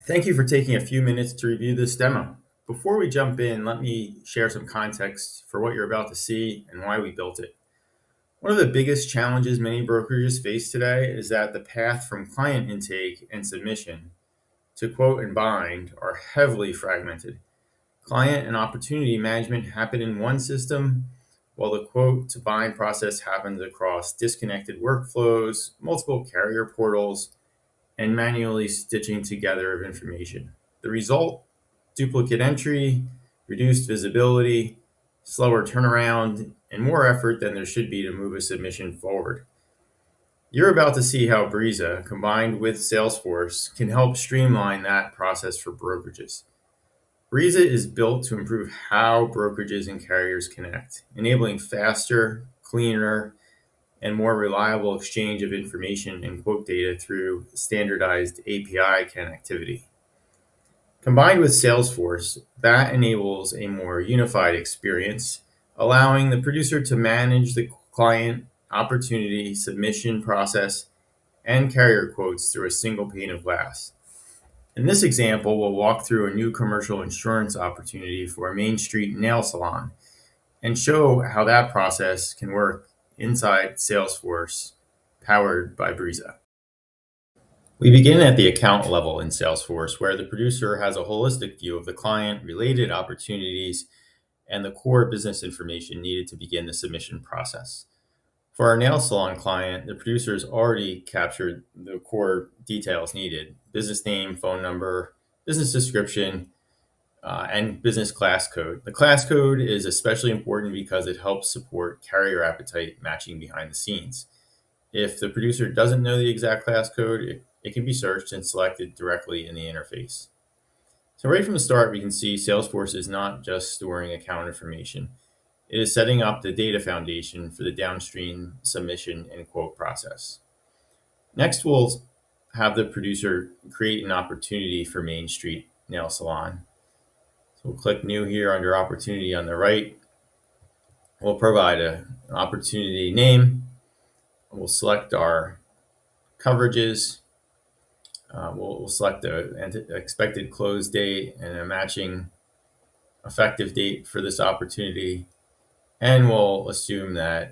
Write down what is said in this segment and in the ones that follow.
Thank you for taking a few minutes to review this demo. Before we jump in, let me share some context for what you're about to see and why we built it. One of the biggest challenges many brokerages face today is that the path from client intake and submission to quote and bind are heavily fragmented. Client and opportunity management happen in one system, while the quote to bind process happens across disconnected workflows, multiple carrier portals, and manually stitching together of information. The result: duplicate entry, reduced visibility, slower turnaround, and more effort than there should be to move a submission forward. You're about to see how Briza, combined with Salesforce, can help streamline that process for brokerages. Briza is built to improve how brokerages and carriers connect, enabling faster, cleaner, and more reliable exchange of information and quote data through standardized API connectivity. Combined with Salesforce, that enables a more unified experience, allowing the producer to manage the client opportunity submission process and carrier quotes through a single pane of glass. In this example, we'll walk through a new commercial insurance opportunity for a Main Street nail salon and show how that process can work inside Salesforce, powered by Briza. We begin at the account level in Salesforce, where the producer has a holistic view of the client, related opportunities, and the core business information needed to begin the submission process. For our nail salon client, the producer has already captured the core details needed: business name, phone number, business description, and business class code. The class code is especially important because it helps support carrier appetite matching behind the scenes. If the producer doesn't know the exact class code, it can be searched and selected directly in the interface. So right from the start, we can see Salesforce is not just storing account information. It is setting up the data foundation for the downstream submission and quote process. Next, we'll have the producer create an opportunity for Main Street Nail Salon. So we'll click New here under Opportunity on the right. We'll provide an opportunity name. We'll select our coverages. We'll select the expected close date and a matching effective date for this opportunity. And we'll assume that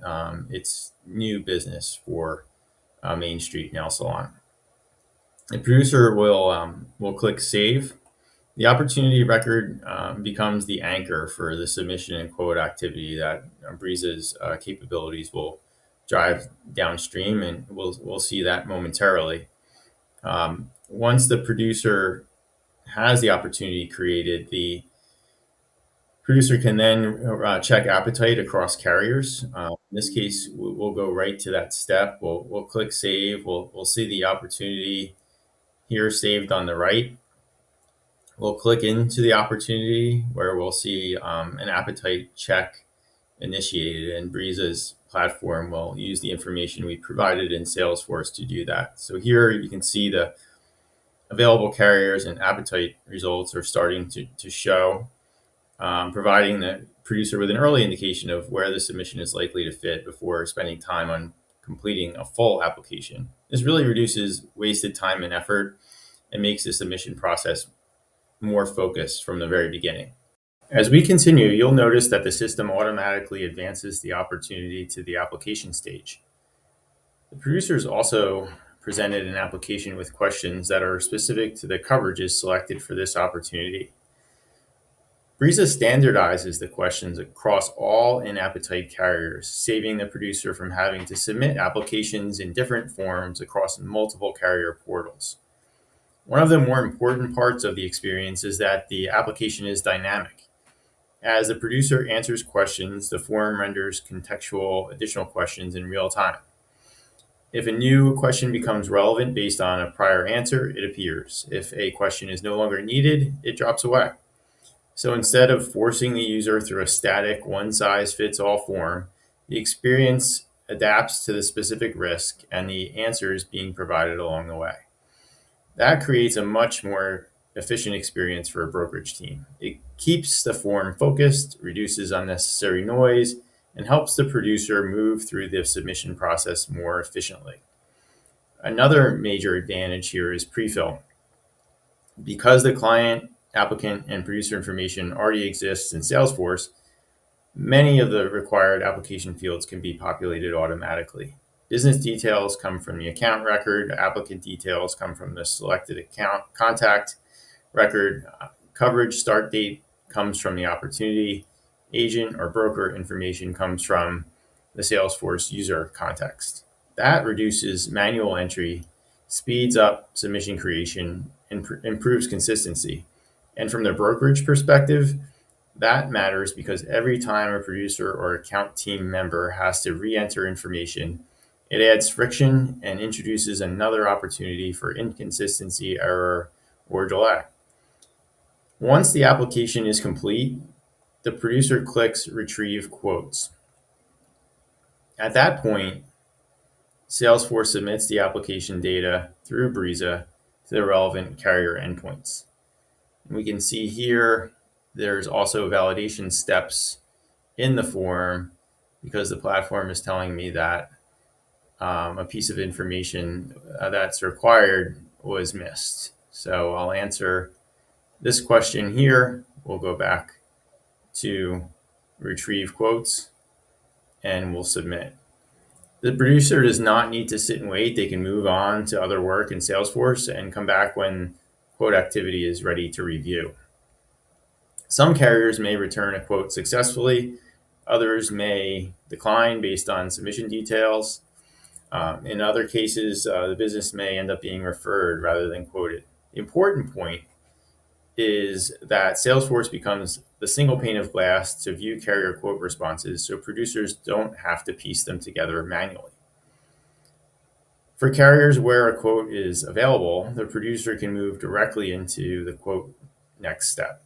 it's new business for Main Street Nail Salon. The producer will click Save. The opportunity record becomes the anchor for the submission and quote activity that Briza's capabilities will drive downstream, and we'll see that momentarily. Once the producer has the opportunity created, the producer can then check appetite across carriers. In this case, we'll go right to that step. We'll click Save. We'll see the opportunity here saved on the right. We'll click into the opportunity where we'll see an appetite check initiated, and Briza's platform will use the information we provided in Salesforce to do that. So here you can see the available carriers and appetite results are starting to show, providing the producer with an early indication of where the submission is likely to fit before spending time on completing a full application. This really reduces wasted time and effort and makes the submission process more focused from the very beginning. As we continue, you'll notice that the system automatically advances the opportunity to the application stage. The producers also presented an application with questions that are specific to the coverages selected for this opportunity. Briza standardizes the questions across all in-appetite carriers, saving the producer from having to submit applications in different forms across multiple carrier portals. One of the more important parts of the experience is that the application is dynamic. As the producer answers questions, the form renders contextual additional questions in real time. If a new question becomes relevant based on a prior answer, it appears. If a question is no longer needed, it drops away. So instead of forcing the user through a static one-size-fits-all form, the experience adapts to the specific risk and the answers being provided along the way. That creates a much more efficient experience for a brokerage team. It keeps the form focused, reduces unnecessary noise, and helps the producer move through the submission process more efficiently. Another major advantage here is pre-fill. Because the client, applicant, and producer information already exists in Salesforce, many of the required application fields can be populated automatically. Business details come from the account record, applicant details come from the selected account contact record, coverage start date comes from the opportunity, agent or broker information comes from the Salesforce user context. That reduces manual entry, speeds up submission creation, and improves consistency. And from the brokerage perspective, that matters because every time a producer or account team member has to re-enter information, it adds friction and introduces another opportunity for inconsistency, error, or delay. Once the application is complete, the producer clicks Retrieve Quotes. At that point, Salesforce submits the application data through Briza to the relevant carrier endpoints. And we can see here there's also validation steps in the form because the platform is telling me that a piece of information that's required was missed. So I'll answer this question here. We'll go back to Retrieve Quotes and we'll submit. The producer does not need to sit and wait. They can move on to other work in Salesforce and come back when quote activity is ready to review. Some carriers may return a quote successfully. Others may decline based on submission details. In other cases, the business may end up being referred rather than quoted. The important point is that Salesforce becomes the single pane of glass to view carrier quote responses so producers don't have to piece them together manually. For carriers where a quote is available, the producer can move directly into the quote next step.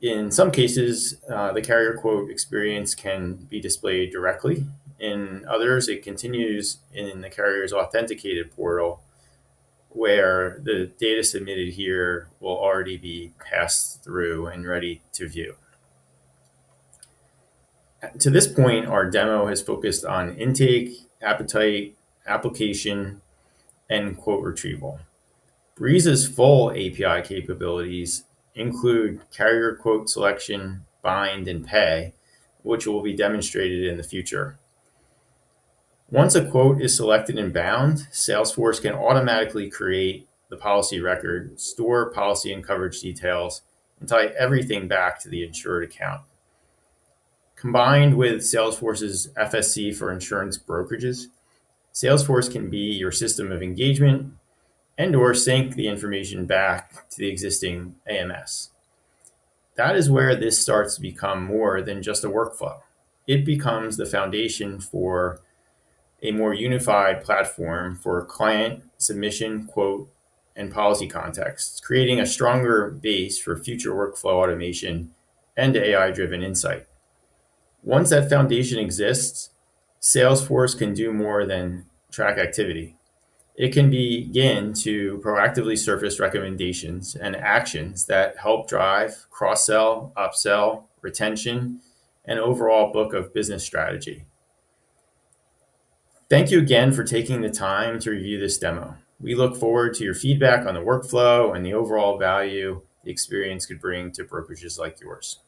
In some cases, the carrier quote experience can be displayed directly. In others, it continues in the carrier's authenticated portal, where the data submitted here will already be passed through and ready to view. To this point, our demo has focused on intake, appetite, application, and quote retrieval. Briza's full API capabilities include carrier quote selection, bind, and pay, which will be demonstrated in the future. Once a quote is selected and bound, Salesforce can automatically create the policy record, store policy and coverage details, and tie everything back to the insured account. Combined with Salesforce's FSC for insurance brokerages, Salesforce can be your system of engagement and or sync the information back to the existing AMS. That is where this starts to become more than just a workflow. It becomes the foundation for a more unified platform for client, submission, quote, and policy contexts, creating a stronger base for future workflow automation and AI-driven insight. Once that foundation exists, Salesforce can do more than track activity. It can begin to proactively surface recommendations and actions that help drive cross-sell, upsell, retention, and overall book of business strategy. Thank you again for taking the time to review this demo. We look forward to your feedback on the workflow and the overall value the experience could bring to brokerages like yours.